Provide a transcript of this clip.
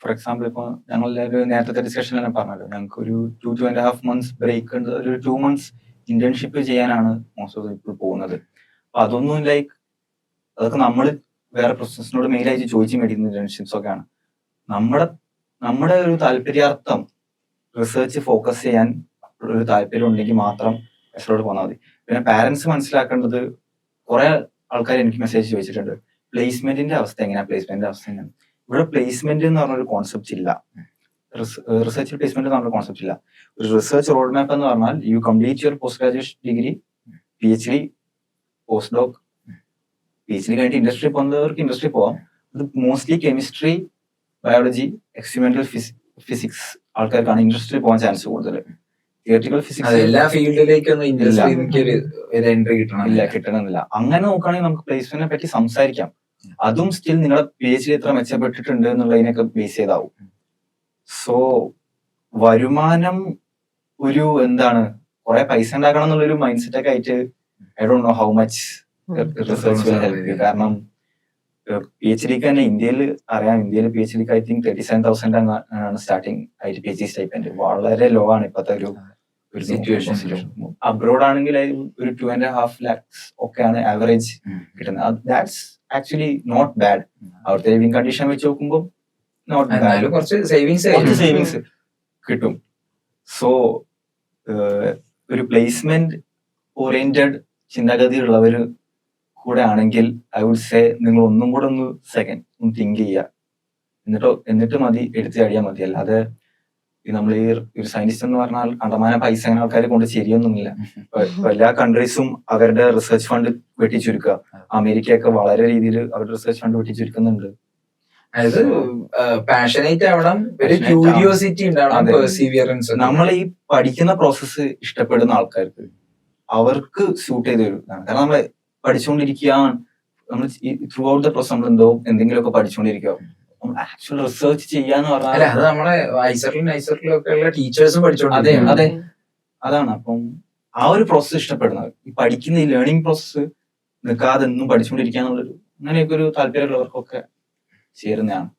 For example ഇപ്പോൾ ഞങ്ങളുടെ ഒരു നേരത്തെ ഡിസ്കഷൻ തന്നെ പറഞ്ഞല്ലോ, ഞങ്ങൾക്ക് ഒരു 2.5 months ബ്രേക്ക് ഉണ്ട്, ഒരു 2 months ഇന്റേൺഷിപ്പ് ചെയ്യാനാണ് മോസ്റ്റ് ഓഫ് ഇപ്പോൾ പോകുന്നത്. അപ്പൊ അതൊന്നും അതൊക്കെ നമ്മൾ വേറെ പ്രൊഫസേഴ്സിനോട് മെയിലായിട്ട് ചോദിച്ചു മേടിക്കുന്ന ഇന്റേൺഷിപ്സ് ഒക്കെയാണ്. നമ്മുടെ ഒരു താല്പര്യാർത്ഥം റിസർച്ച് ഫോക്കസ് ചെയ്യാൻ ഒരു താല്പര്യം ഉണ്ടെങ്കിൽ മാത്രം എസ്റോട് പോന്നാൽ മതി. പിന്നെ പാരന്റ്സ് മനസ്സിലാക്കേണ്ടത്, കുറെ ആൾക്കാർ എനിക്ക് മെസ്സേജ് ചോദിച്ചിട്ടുണ്ട്, പ്ലേസ്മെന്റിന്റെ അവസ്ഥ എങ്ങനെയാണ്. ഇവിടെ പ്ലേസ്മെന്റ് എന്ന് പറഞ്ഞൊരു കോൺസെപ്റ്റ് ഇല്ല. റിസർച്ച് പ്ലേസ്മെന്റ് എന്ന് പറഞ്ഞ കോൺസെപ്റ്റ് ഇല്ല. ഒരു റിസർച്ച് റോഡ് മാപ്പ് എന്ന് പറഞ്ഞാൽ you complete your post graduation degree, PhD, post doc. PhD കഴിഞ്ഞിട്ട് ഇൻഡസ്ട്രി പോകുന്നവർക്ക് ഇൻഡസ്ട്രി പോവാം. അത് mostly chemistry, biology, experimental physics ആൾക്കാർക്കാണ് ഇൻഡസ്ട്രി പോകാൻ ചാൻസ് കൂടുതൽ. തിയറിറ്റിക്കൽ ഫിസിക്സ് എല്ലാ ഫീൽഡിലേക്കൊന്നും എൻട്രി കിട്ടണമെന്നില്ല. അങ്ങനെ നോക്കുകയാണെങ്കിൽ നമുക്ക് പ്ലേസ്മെന്റിനെ പറ്റി സംസാരിക്കാം. അതും സ്റ്റിൽ നിങ്ങളുടെ PhD എത്ര മെച്ചപ്പെട്ടിട്ടുണ്ട് എന്നുള്ളതിനൊക്കെ ബേസ് ചെയ്താവും. സോ വരുമാനം ഒരു കുറെ പൈസ ഉണ്ടാക്കണം എന്നുള്ളൊരു മൈൻഡ് സെറ്റ് ഒക്കെ ആയിട്ട് I don't know how much research will help you. കാരണം PhDക്ക് തന്നെ ഇന്ത്യയിൽ PhDക്ക് ഐ തിങ്ക് 37,000 ആണ് സ്റ്റാർട്ടിങ് ആയിട്ട് PhD സ്റ്റൈപ്പൻഡ്. വളരെ ലോ ആണ് ഇപ്പോഴത്തെ ഒരു സിറ്റുവേഷൻ. അബ്രോഡ് ആണെങ്കിൽ ഒരു 2.5 lakhs ഒക്കെയാണ് ആവറേജ് കിട്ടുന്നത്. That's actually not bad. അവിടുത്തെ ലിവിംഗ് കണ്ടീഷൻ വെച്ച് നോക്കുമ്പോൾ നോട്ട് ബാഡ്. കുറച്ച് സേവിങ്സ് കിട്ടും. സോ ഒരു പ്ലേസ്മെന്റ് ഓറിയന്റഡ് ചിന്താഗതി ഉള്ളവർ കൂടെ ആണെങ്കിൽ ഐ വുഡ് സേ നിങ്ങൾ ഒന്നും കൂടെ ഒന്ന് തിങ്ക് ചെയ്യുക, എന്നിട്ട് മതി എടുത്ത് ചാടിയാൽ മതി. അല്ലാതെ നമ്മൾ ഈ ഒരു സയന്റിസ്റ്റ് എന്ന് പറഞ്ഞാൽ കണ്ടമാന പൈസ അങ്ങനെ ആൾക്കാരെ കൊണ്ട് ശരിയൊന്നുമില്ല. എല്ലാ കൺട്രീസും അവരുടെ റിസർച്ച് ഫണ്ട് വെട്ടിച്ചുരുക്കുക. അമേരിക്കയൊക്കെ വളരെ രീതിയിൽ അവരുടെ റിസർച്ച് ഫണ്ട് വെട്ടിച്ചുരുക്കുന്നുണ്ട്. നമ്മൾ ഈ പഠിക്കുന്ന പ്രോസസ്സ് ഇഷ്ടപ്പെടുന്ന ആൾക്കാർക്ക് അവർക്ക് സൂട്ട് ചെയ്ത് വരും. കാരണം നമ്മൾ പഠിച്ചുകൊണ്ടിരിക്കുക, നമ്മൾ ത്രൂ ഔട്ട് ദ പ്രോസസ് നമ്മൾ എന്തെങ്കിലുമൊക്കെ പഠിച്ചുകൊണ്ടിരിക്കുക. ആക്ച്വൽ റിസർച്ച് ചെയ്യാന്ന് പറഞ്ഞാൽ അത് നമ്മളെ ഐസറിലൊക്കെ ടീച്ചേഴ്സും പഠിച്ചോണ്ട്. അതെ, അതാണ്. അപ്പം ആ ഒരു പ്രോസസ്സ് ഇഷ്ടപ്പെടുന്നത്, ഈ പഠിക്കുന്ന ഈ ലേണിംഗ് പ്രോസസ്സ് നിൽക്കാതെ എന്നും പഠിച്ചുകൊണ്ടിരിക്കുക എന്നുള്ളൊരു അങ്ങനെയൊക്കെ ഒരു താല്പര്യമുള്ളവർക്കൊക്കെ ചേരുന്നതാണ്.